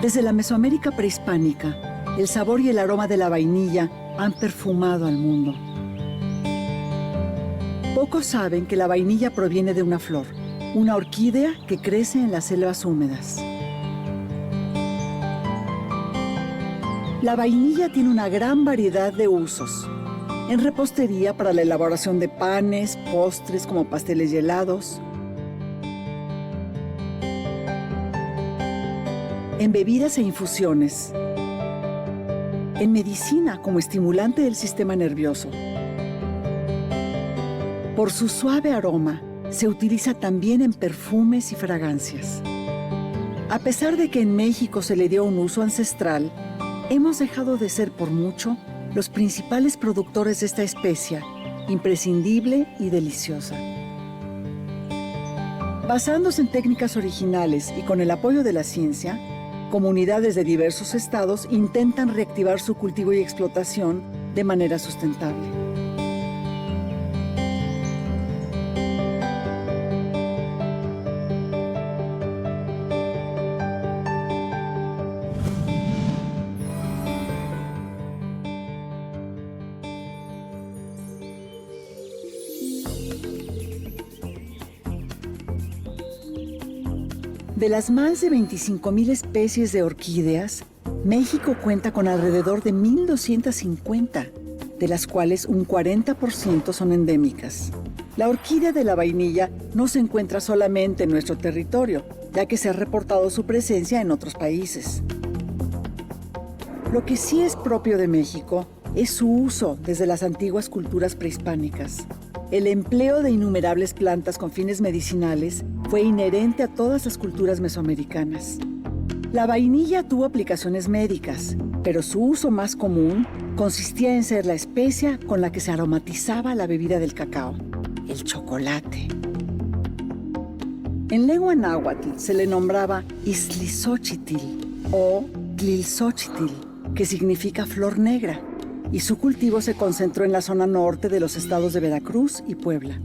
Desde la Mesoamérica prehispánica, el sabor y el aroma de la vainilla han perfumado al mundo. Pocos saben que la vainilla proviene de una flor, una orquídea que crece en las selvas húmedas. La vainilla tiene una gran variedad de usos. En repostería para la elaboración de panes, postres como pasteles y helados. En bebidas e infusiones. En medicina como estimulante del sistema nervioso. Por su suave aroma, se utiliza también en perfumes y fragancias. A pesar de que en México se le dio un uso ancestral, hemos dejado de ser por mucho los principales productores de esta especia, imprescindible y deliciosa. Basándose en técnicas originales y con el apoyo de la ciencia, comunidades de diversos estados intentan reactivar su cultivo y explotación de manera sustentable. De las más de 25,000 especies de orquídeas, México cuenta con alrededor de 1,250, de las cuales un 40% son endémicas. La orquídea de la vainilla no se encuentra solamente en nuestro territorio, ya que se ha reportado su presencia en otros países. Lo que sí es propio de México es su uso desde las antiguas culturas prehispánicas. El empleo de innumerables plantas con fines medicinales fue inherente a todas las culturas mesoamericanas. La vainilla tuvo aplicaciones médicas, pero su uso más común consistía en ser la especia con la que se aromatizaba la bebida del cacao, el chocolate. En lengua náhuatl se le nombraba Islixochitl o Tlilxochitl, que significa flor negra, y su cultivo se concentró en la zona norte de los estados de Veracruz y Puebla.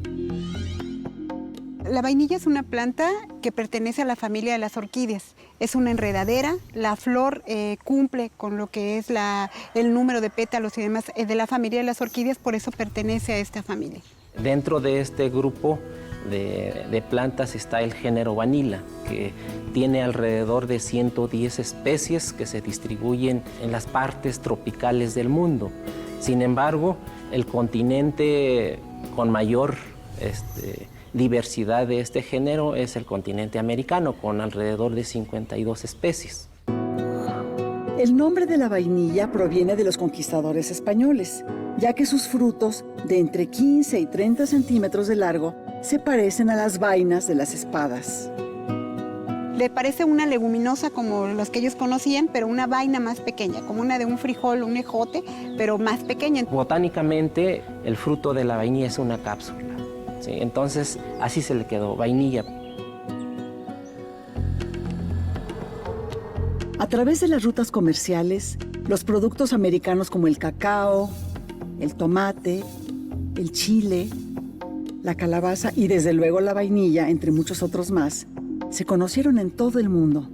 La vainilla es una planta que pertenece a la familia de las orquídeas. Es una enredadera, la flor cumple con lo que es el número de pétalos y demás de la familia de las orquídeas, por eso pertenece a esta familia. Dentro de este grupo de plantas está el género Vanilla, que tiene alrededor de 110 especies que se distribuyen en las partes tropicales del mundo. Sin embargo, el continente con mayor diversidad de este género es el continente americano, con alrededor de 52 especies. El nombre de la vainilla proviene de los conquistadores españoles, ya que sus frutos, de entre 15 y 30 centímetros de largo, se parecen a las vainas de las espadas. Le parece una leguminosa como los que ellos conocían, pero una vaina más pequeña, como una de un frijol, un ejote, pero más pequeña. Botánicamente, el fruto de la vainilla es una cápsula, ¿sí? Entonces, así se le quedó, vainilla. A través de las rutas comerciales, los productos americanos como el cacao, el tomate, el chile, la calabaza y desde luego la vainilla, entre muchos otros más, se conocieron en todo el mundo.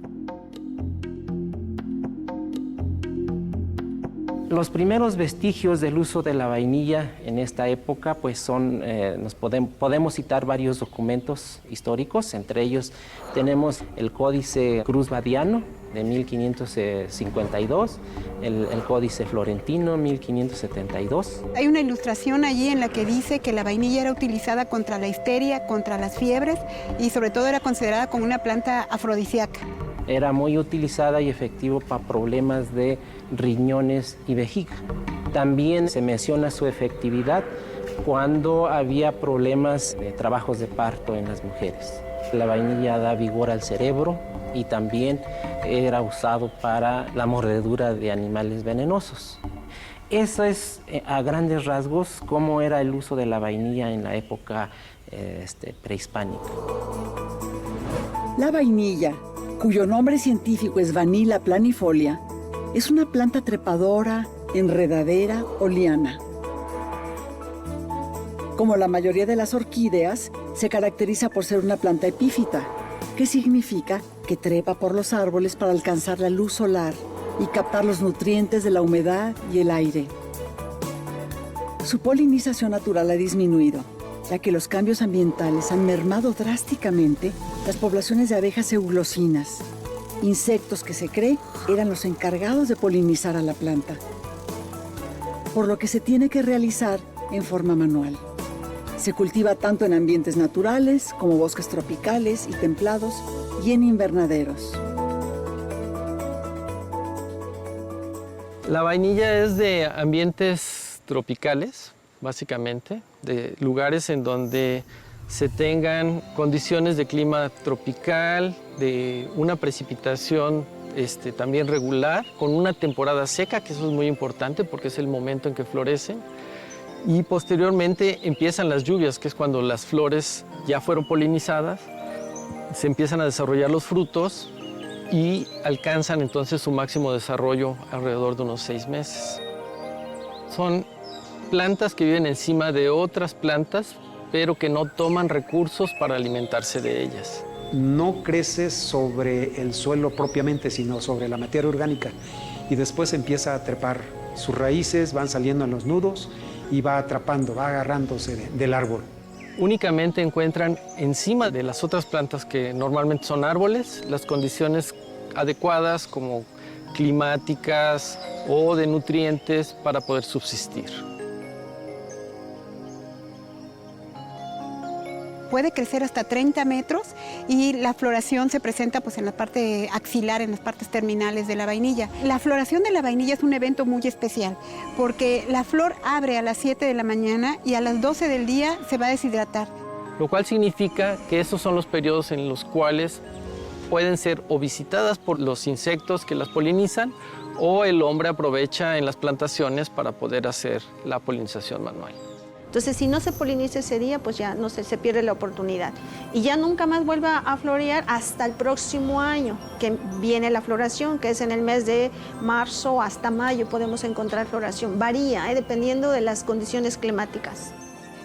Los primeros vestigios del uso de la vainilla en esta época pues son, podemos citar varios documentos históricos, entre ellos tenemos el Códice Cruz-Badiano de 1552, el Códice Florentino 1572. Hay una ilustración allí en la que dice que la vainilla era utilizada contra la histeria, contra las fiebres y sobre todo era considerada como una planta afrodisíaca. Era muy utilizada y efectivo para problemas de riñones y vejiga. También se menciona su efectividad cuando había problemas de trabajos de parto en las mujeres. La vainilla da vigor al cerebro y también era usado para la mordedura de animales venenosos. Eso es a grandes rasgos cómo era el uso de la vainilla en la época prehispánica. La vainilla, cuyo nombre científico es Vanilla planifolia, es una planta trepadora, enredadera o liana. Como la mayoría de las orquídeas, se caracteriza por ser una planta epífita, que significa que trepa por los árboles para alcanzar la luz solar y captar los nutrientes de la humedad y el aire. Su polinización natural ha disminuido, ya que los cambios ambientales han mermado drásticamente las poblaciones de abejas euglossinas, insectos que se cree eran los encargados de polinizar a la planta, por lo que se tiene que realizar en forma manual. Se cultiva tanto en ambientes naturales como bosques tropicales y templados y en invernaderos. La vainilla es de ambientes tropicales, básicamente, de lugares en donde se tengan condiciones de clima tropical, de una precipitación también regular, con una temporada seca, que eso es muy importante porque es el momento en que florecen. Y posteriormente empiezan las lluvias, que es cuando las flores ya fueron polinizadas, se empiezan a desarrollar los frutos y alcanzan entonces su máximo desarrollo alrededor de unos 6 meses. Son plantas que viven encima de otras plantas, pero que no toman recursos para alimentarse de ellas. No crece sobre el suelo propiamente, sino sobre la materia orgánica, y después empieza a trepar. Sus raíces van saliendo en los nudos y va atrapando, va agarrándose del árbol. Únicamente encuentran encima de las otras plantas que normalmente son árboles las condiciones adecuadas como climáticas o de nutrientes para poder subsistir. Puede crecer hasta 30 metros y la floración se presenta pues, en la parte axilar, en las partes terminales de la vainilla. La floración de la vainilla es un evento muy especial porque la flor abre a las 7 de la mañana y a las 12 del día se va a deshidratar. Lo cual significa que esos son los periodos en los cuales pueden ser o visitadas por los insectos que las polinizan o el hombre aprovecha en las plantaciones para poder hacer la polinización manual. Entonces, si no se poliniza ese día, pues ya no se pierde la oportunidad. Y ya nunca más vuelve a florear hasta el próximo año, que viene la floración, que es en el mes de marzo hasta mayo podemos encontrar floración. Varía, dependiendo de las condiciones climáticas.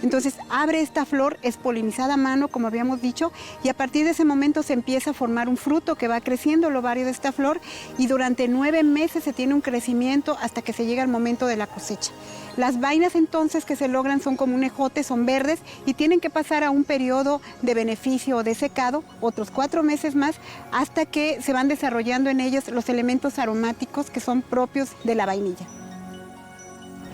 Entonces abre esta flor, es polinizada a mano, como habíamos dicho, y a partir de ese momento se empieza a formar un fruto que va creciendo el ovario de esta flor y durante 9 meses se tiene un crecimiento hasta que se llega al momento de la cosecha. Las vainas entonces que se logran son como un ejote, son verdes y tienen que pasar a un periodo de beneficio o de secado, otros 4 meses más, hasta que se van desarrollando en ellos los elementos aromáticos que son propios de la vainilla.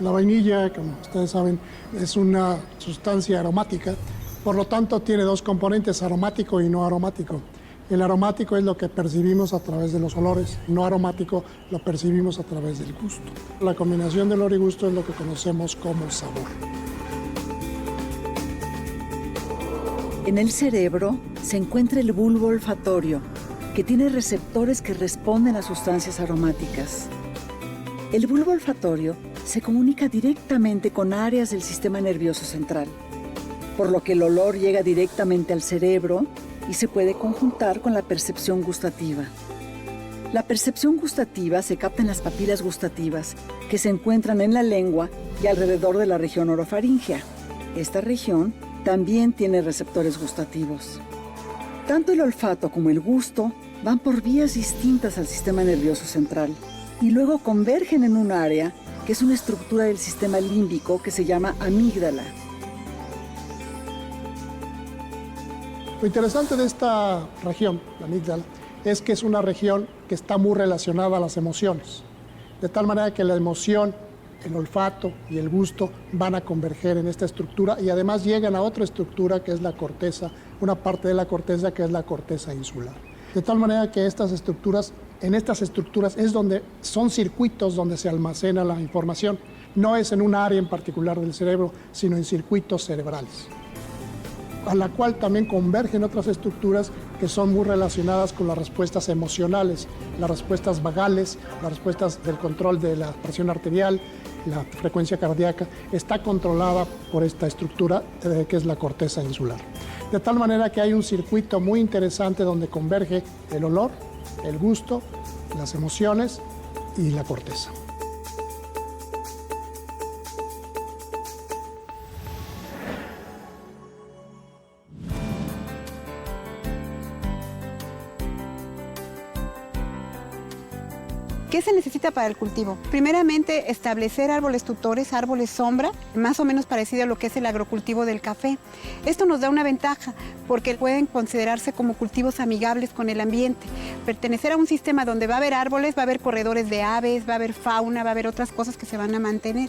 La vainilla, como ustedes saben, es una sustancia aromática, por lo tanto tiene 2 componentes, aromático y no aromático. El aromático es lo que percibimos a través de los olores, no aromático lo percibimos a través del gusto. La combinación de olor y gusto es lo que conocemos como sabor. En el cerebro se encuentra el bulbo olfatorio, que tiene receptores que responden a sustancias aromáticas. El bulbo olfatorio se comunica directamente con áreas del sistema nervioso central, por lo que el olor llega directamente al cerebro y se puede conjuntar con la percepción gustativa. La percepción gustativa se capta en las papilas gustativas, que se encuentran en la lengua y alrededor de la región orofaríngea. Esta región también tiene receptores gustativos. Tanto el olfato como el gusto van por vías distintas al sistema nervioso central y luego convergen en un área que es una estructura del sistema límbico que se llama amígdala. Lo interesante de esta región, la amígdala, es que es una región que está muy relacionada a las emociones, de tal manera que la emoción, el olfato y el gusto van a converger en esta estructura y además llegan a otra estructura que es la corteza, una parte de la corteza que es la corteza insular. De tal manera que en estas estructuras es donde son circuitos donde se almacena la información. No es en un área en particular del cerebro, sino en circuitos cerebrales, a la cual también convergen otras estructuras que son muy relacionadas con las respuestas emocionales, las respuestas vagales, las respuestas del control de la presión arterial, la frecuencia cardíaca, está controlada por esta estructura que es la corteza insular. De tal manera que hay un circuito muy interesante donde converge el olor, el gusto, las emociones y la corteza. ¿Qué se necesita para el cultivo? Primeramente, establecer árboles tutores, árboles sombra, más o menos parecido a lo que es el agrocultivo del café. Esto nos da una ventaja porque pueden considerarse como cultivos amigables con el ambiente. Pertenecer a un sistema donde va a haber árboles, va a haber corredores de aves, va a haber fauna, va a haber otras cosas que se van a mantener.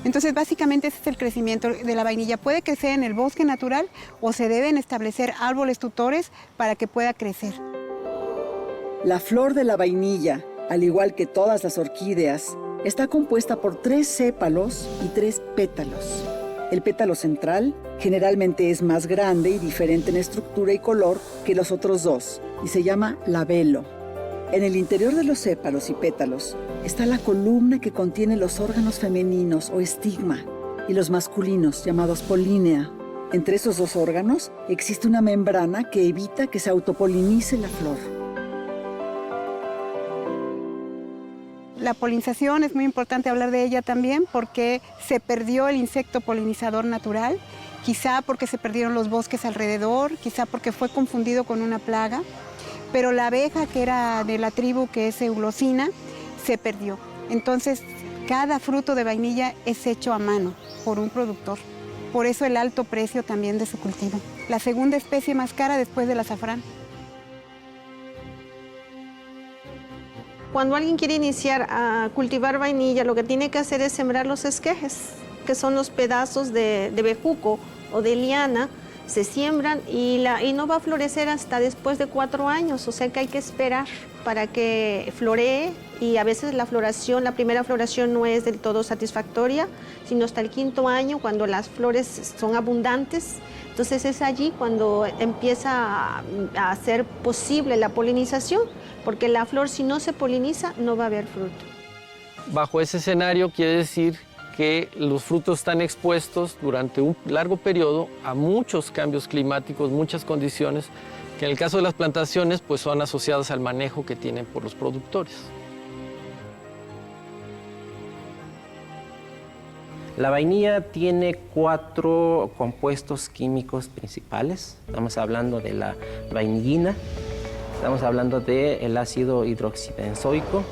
Entonces, básicamente ese es el crecimiento de la vainilla. Puede crecer en el bosque natural o se deben establecer árboles tutores para que pueda crecer. La flor de la vainilla, al igual que todas las orquídeas, está compuesta por 3 sépalos y 3 pétalos. El pétalo central generalmente es más grande y diferente en estructura y color que los otros 2 y se llama labelo. En el interior de los sépalos y pétalos está la columna que contiene los órganos femeninos o estigma y los masculinos llamados polínea. Entre esos 2 órganos existe una membrana que evita que se autopolinice la flor. La polinización es muy importante hablar de ella también porque se perdió el insecto polinizador natural, quizá porque se perdieron los bosques alrededor, quizá porque fue confundido con una plaga, pero la abeja que era de la tribu que es eulocina se perdió. Entonces, cada fruto de vainilla es hecho a mano por un productor. Por eso el alto precio también de su cultivo. La segunda especie más cara después del azafrán. Cuando alguien quiere iniciar a cultivar vainilla, lo que tiene que hacer es sembrar los esquejes, que son los pedazos de bejuco o de liana, se siembran y no va a florecer hasta después de 4 años, o sea que hay que esperar para que floree y a veces la primera floración no es del todo satisfactoria, sino hasta el 5.º año cuando las flores son abundantes. Entonces es allí cuando empieza a ser posible la polinización, porque la flor si no se poliniza no va a haber fruto. Bajo ese escenario quiere decir que los frutos están expuestos durante un largo periodo a muchos cambios climáticos, muchas condiciones, que en el caso de las plantaciones pues son asociadas al manejo que tienen por los productores. La vainilla tiene 4 compuestos químicos principales. Estamos hablando de la vainillina, estamos hablando del ácido hidroxibenzoico,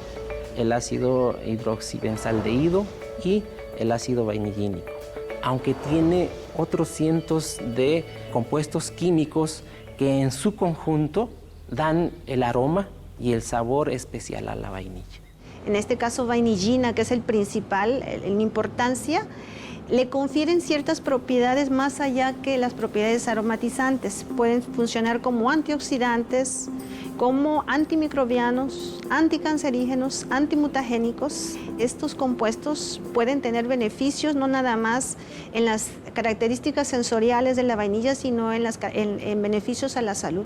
el ácido hidroxibenzaldehído y el ácido vainillínico. Aunque tiene otros cientos de compuestos químicos que en su conjunto dan el aroma y el sabor especial a la vainilla. En este caso vainillina, que es el principal en importancia, le confieren ciertas propiedades más allá que las propiedades aromatizantes. Pueden funcionar como antioxidantes, como antimicrobianos, anticancerígenos, antimutagénicos. Estos compuestos pueden tener beneficios no nada más en las características sensoriales de la vainilla, sino en beneficios a la salud.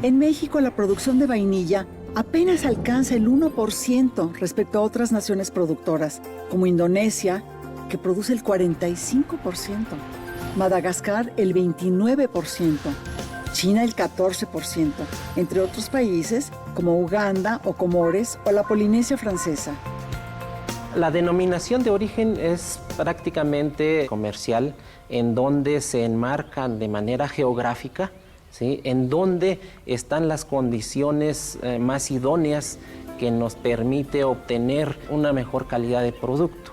En México, la producción de vainilla apenas alcanza el 1% respecto a otras naciones productoras, como Indonesia, que produce el 45%, Madagascar el 29%, China el 14%, entre otros países como Uganda o Comores o la Polinesia Francesa. La denominación de origen es prácticamente comercial, en donde se enmarcan de manera geográfica, ¿sí? En donde están las condiciones más idóneas que nos permite obtener una mejor calidad de producto.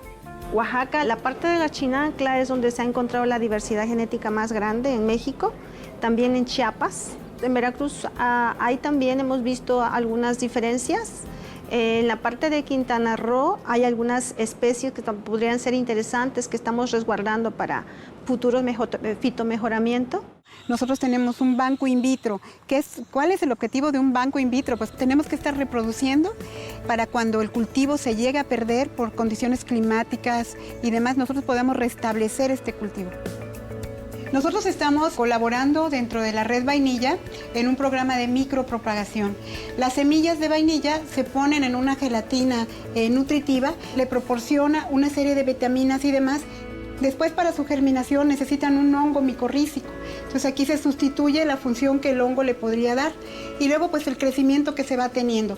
Oaxaca, la parte de la Chinantla es donde se ha encontrado la diversidad genética más grande en México, también en Chiapas. En Veracruz ahí también hemos visto algunas diferencias. En la parte de Quintana Roo hay algunas especies que podrían ser interesantes que estamos resguardando para futuros fitomejoramiento. Nosotros tenemos un banco in vitro. ¿Cuál es el objetivo de un banco in vitro? Pues tenemos que estar reproduciendo para cuando el cultivo se llegue a perder por condiciones climáticas y demás, nosotros podamos restablecer este cultivo. Nosotros estamos colaborando dentro de la Red Vainilla en un programa de micropropagación. Las semillas de vainilla se ponen en una gelatina nutritiva, le proporciona una serie de vitaminas y demás. Después, para su germinación necesitan un hongo micorrícico. Entonces aquí se sustituye la función que el hongo le podría dar y luego pues el crecimiento que se va teniendo.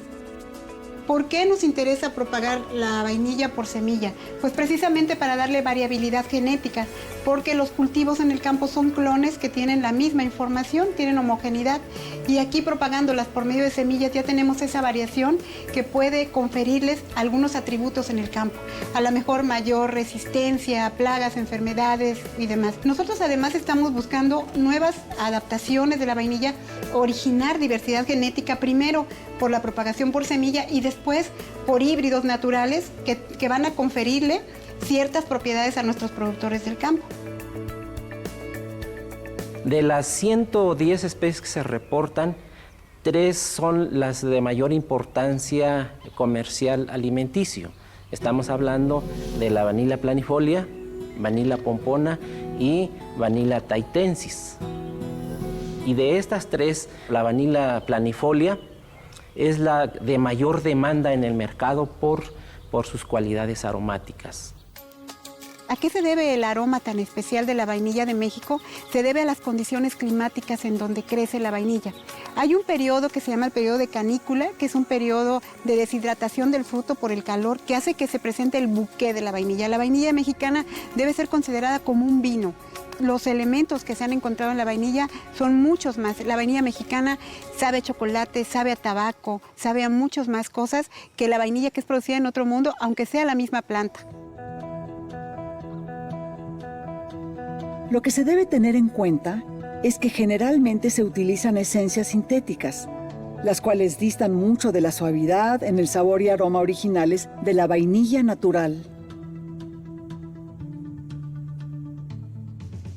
¿Por qué nos interesa propagar la vainilla por semilla? Pues precisamente para darle variabilidad genética, porque los cultivos en el campo son clones que tienen la misma información, tienen homogeneidad, y aquí propagándolas por medio de semillas ya tenemos esa variación que puede conferirles algunos atributos en el campo, a lo mejor mayor resistencia a plagas, enfermedades y demás. Nosotros además estamos buscando nuevas adaptaciones de la vainilla, originar diversidad genética primero por la propagación por semilla y después por híbridos naturales que van a conferirle ciertas propiedades a nuestros productores del campo. De las 110 especies que se reportan, 3 son las de mayor importancia comercial alimenticio. Estamos hablando de la Vanilla planifolia, Vanilla pompona y Vanilla tahitensis. Y de estas 3, la Vanilla planifolia es la de mayor demanda en el mercado por sus cualidades aromáticas. ¿A qué se debe el aroma tan especial de la vainilla de México? Se debe a las condiciones climáticas en donde crece la vainilla. Hay un periodo que se llama el periodo de canícula, que es un periodo de deshidratación del fruto por el calor, que hace que se presente el buqué de la vainilla. La vainilla mexicana debe ser considerada como un vino. Los elementos que se han encontrado en la vainilla son muchos más. La vainilla mexicana sabe a chocolate, sabe a tabaco, sabe a muchas más cosas que la vainilla que es producida en otro mundo, aunque sea la misma planta. Lo que se debe tener en cuenta es que generalmente se utilizan esencias sintéticas, las cuales distan mucho de la suavidad en el sabor y aroma originales de la vainilla natural.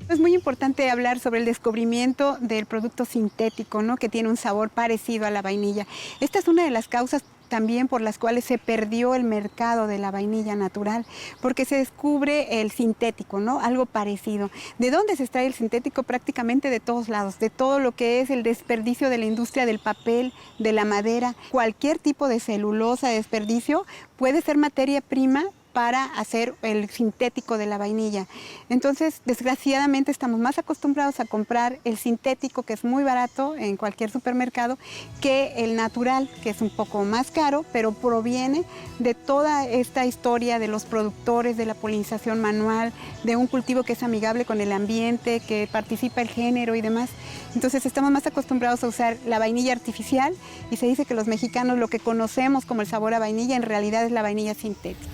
Es muy importante hablar sobre el descubrimiento del producto sintético, ¿no? Que tiene un sabor parecido a la vainilla. Esta es una de las causas también por las cuales se perdió el mercado de la vainilla natural, porque se descubre el sintético, ¿no? Algo parecido. ¿De dónde se extrae el sintético? Prácticamente de todos lados, de todo lo que es el desperdicio de la industria del papel, de la madera, cualquier tipo de celulosa, de desperdicio, puede ser materia prima para hacer el sintético de la vainilla. Entonces, desgraciadamente, estamos más acostumbrados a comprar el sintético, que es muy barato en cualquier supermercado, que el natural, que es un poco más caro, pero proviene de toda esta historia de los productores, de la polinización manual, de un cultivo que es amigable con el ambiente, que participa el género y demás. Entonces, estamos más acostumbrados a usar la vainilla artificial y se dice que los mexicanos lo que conocemos como el sabor a vainilla en realidad es la vainilla sintética.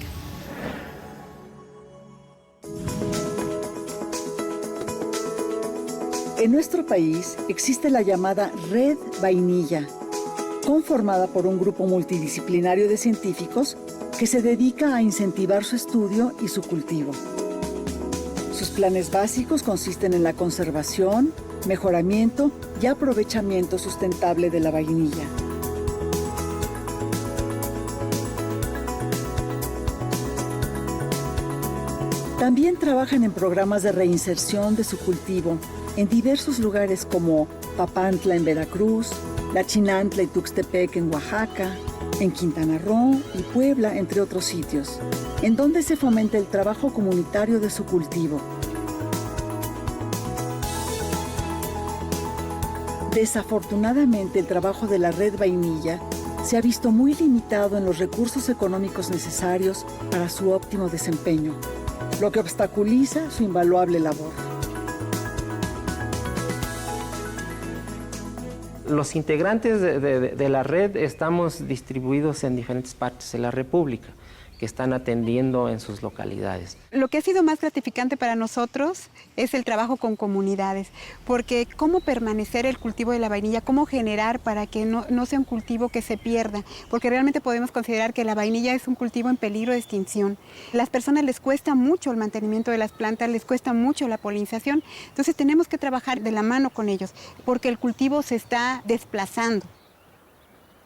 En nuestro país existe la llamada Red Vainilla, conformada por un grupo multidisciplinario de científicos que se dedica a incentivar su estudio y su cultivo. Sus planes básicos consisten en la conservación, mejoramiento y aprovechamiento sustentable de la vainilla. También trabajan en programas de reinserción de su cultivo en diversos lugares como Papantla en Veracruz, La Chinantla y Tuxtepec en Oaxaca, en Quintana Roo y Puebla, entre otros sitios, en donde se fomenta el trabajo comunitario de su cultivo. Desafortunadamente, el trabajo de la Red Vainilla se ha visto muy limitado en los recursos económicos necesarios para su óptimo desempeño, lo que obstaculiza su invaluable labor. Los integrantes de la red estamos distribuidos en diferentes partes de la República, que están atendiendo en sus localidades. Lo que ha sido más gratificante para nosotros es el trabajo con comunidades, porque cómo permanecer el cultivo de la vainilla, cómo generar para que no sea un cultivo que se pierda, porque realmente podemos considerar que la vainilla es un cultivo en peligro de extinción. A las personas les cuesta mucho el mantenimiento de las plantas, les cuesta mucho la polinización, entonces tenemos que trabajar de la mano con ellos, porque el cultivo se está desplazando.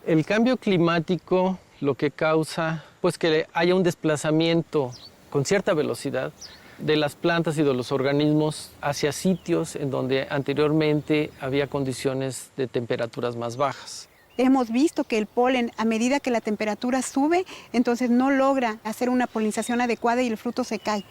El cambio climático lo que causa pues que haya un desplazamiento con cierta velocidad de las plantas y de los organismos hacia sitios en donde anteriormente había condiciones de temperaturas más bajas. Hemos visto que el polen, a medida que la temperatura sube, entonces no logra hacer una polinización adecuada y el fruto se cae.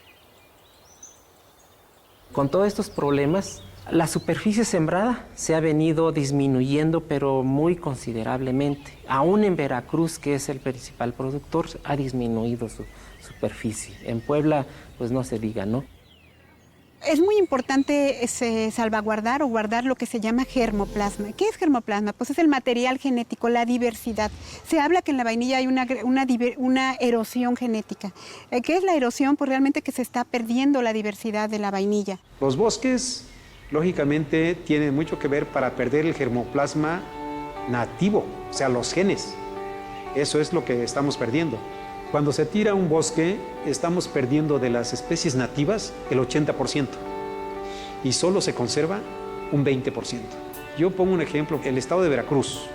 Con todos estos problemas, la superficie sembrada se ha venido disminuyendo, pero muy considerablemente. Aún en Veracruz, que es el principal productor, ha disminuido su superficie. En Puebla, pues no se diga, ¿no? Es muy importante salvaguardar o guardar lo que se llama germoplasma. ¿Qué es germoplasma? Pues es el material genético, la diversidad. Se habla que en la vainilla hay una erosión genética. ¿Qué es la erosión? Pues realmente que se está perdiendo la diversidad de la vainilla. Los bosques, lógicamente, tienen mucho que ver para perder el germoplasma nativo, o sea, los genes. Eso es lo que estamos perdiendo. Cuando se tira un bosque, estamos perdiendo de las especies nativas el 80% y solo se conserva un 20%. Yo pongo un ejemplo, el estado de Veracruz.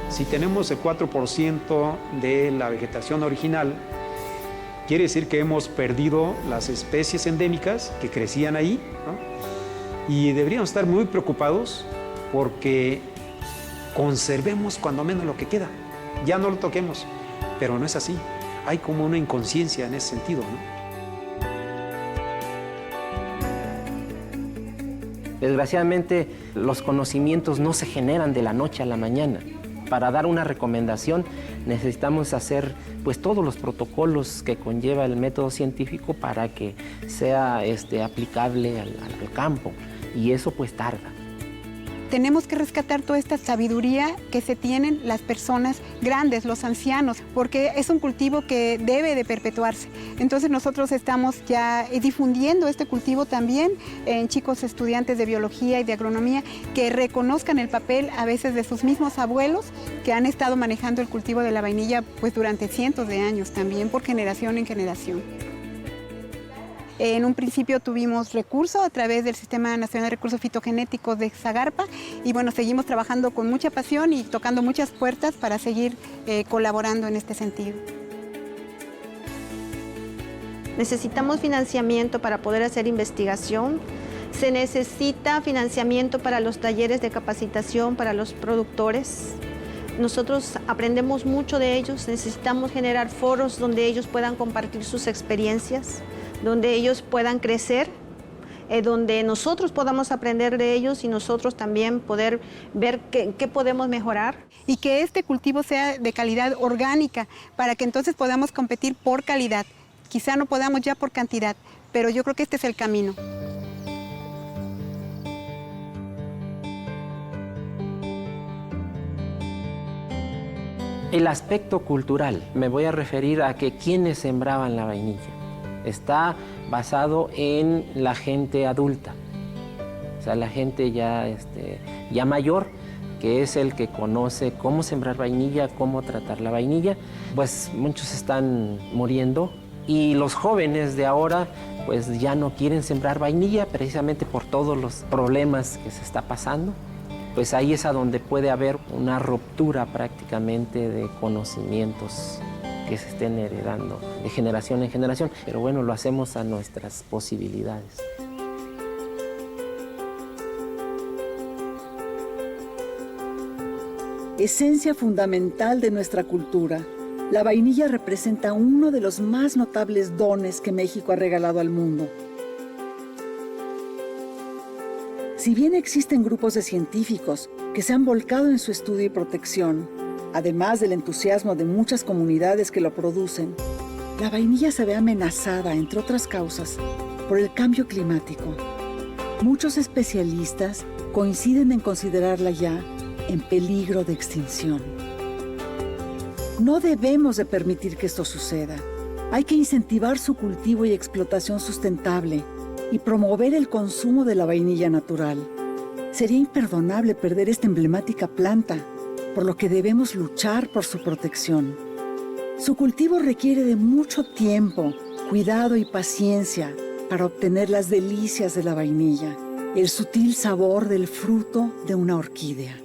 Si tenemos el 4% de la vegetación original, quiere decir que hemos perdido las especies endémicas que crecían ahí, ¿no? Y deberíamos estar muy preocupados porque conservemos cuando menos lo que queda. Ya no lo toquemos, pero no es así. Hay como una inconsciencia en ese sentido, ¿no? Desgraciadamente, los conocimientos no se generan de la noche a la mañana. Para dar una recomendación, necesitamos hacer pues, todos los protocolos que conlleva el método científico para que sea aplicable al campo. Y eso pues tarda. Tenemos que rescatar toda esta sabiduría que se tienen las personas grandes, los ancianos, porque es un cultivo que debe de perpetuarse. Entonces nosotros estamos ya difundiendo este cultivo también en chicos estudiantes de biología y de agronomía que reconozcan el papel a veces de sus mismos abuelos que han estado manejando el cultivo de la vainilla pues durante cientos de años también, por generación en generación. En un principio tuvimos recursos a través del Sistema Nacional de Recursos Fitogenéticos de Zagarpa y bueno, seguimos trabajando con mucha pasión y tocando muchas puertas para seguir colaborando en este sentido. Necesitamos financiamiento para poder hacer investigación. Se necesita financiamiento para los talleres de capacitación para los productores. Nosotros aprendemos mucho de ellos, necesitamos generar foros donde ellos puedan compartir sus experiencias, donde ellos puedan crecer, donde nosotros podamos aprender de ellos y nosotros también poder ver qué podemos mejorar. Y que este cultivo sea de calidad orgánica para que entonces podamos competir por calidad. Quizá no podamos ya por cantidad, pero yo creo que este es el camino. El aspecto cultural, me voy a referir a que quienes sembraban la vainilla. Está basado en la gente adulta, o sea, la gente ya mayor, que es el que conoce cómo sembrar vainilla, cómo tratar la vainilla. Pues muchos están muriendo y los jóvenes de ahora pues ya no quieren sembrar vainilla precisamente por todos los problemas que se está pasando. Pues ahí es a donde puede haber una ruptura prácticamente de conocimientos que se estén heredando de generación en generación, pero bueno, lo hacemos a nuestras posibilidades. Esencia fundamental de nuestra cultura, la vainilla representa uno de los más notables dones que México ha regalado al mundo. Si bien existen grupos de científicos que se han volcado en su estudio y protección, además del entusiasmo de muchas comunidades que lo producen, la vainilla se ve amenazada, entre otras causas, por el cambio climático. Muchos especialistas coinciden en considerarla ya en peligro de extinción. No debemos de permitir que esto suceda. Hay que incentivar su cultivo y explotación sustentable y promover el consumo de la vainilla natural. Sería imperdonable perder esta emblemática planta, por lo que debemos luchar por su protección. Su cultivo requiere de mucho tiempo, cuidado y paciencia para obtener las delicias de la vainilla, el sutil sabor del fruto de una orquídea.